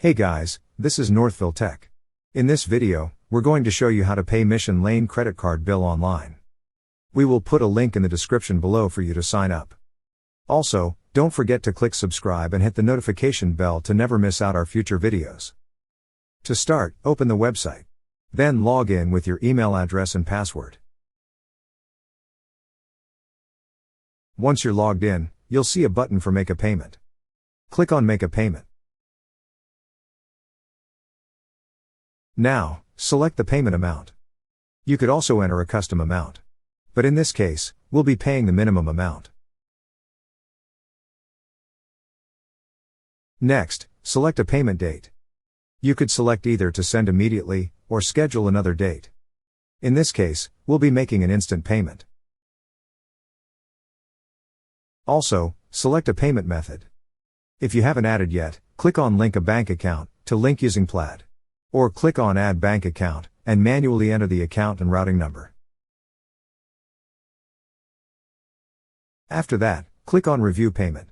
Hey guys, this is Northville Tech. In this video, we're going to show you how to pay Mission Lane credit card bill online. We will put a link in the description below for you to sign up. Also, don't forget to click subscribe and hit the notification bell to never miss out our future videos. To start, open the website. Then log in with your email address and password. Once you're logged in, you'll see a button for Make a Payment. Click on Make a Payment. Now, select the payment amount. You could also enter a custom amount. But in this case, we'll be paying the minimum amount. Next, select a payment date. You could select either to send immediately, or schedule another date. In this case, we'll be making an instant payment. Also, select a payment method. If you haven't added yet, click on Link a bank account, to link using Plaid. Or click on Add Bank Account, and manually enter the account and routing number. After that, click on Review Payment.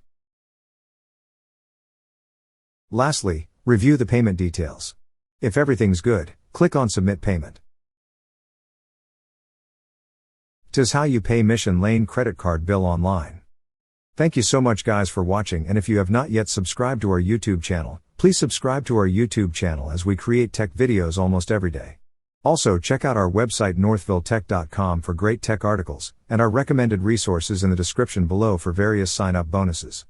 Lastly, review the payment details. If everything's good, click on Submit Payment. 'Tis how you pay Mission Lane credit card bill online. Thank you so much guys for watching, and if you have not yet subscribed to our YouTube channel, please subscribe to our YouTube channel as we create tech videos almost every day. Also check out our website northvilletech.com for great tech articles, and our recommended resources in the description below for various sign-up bonuses.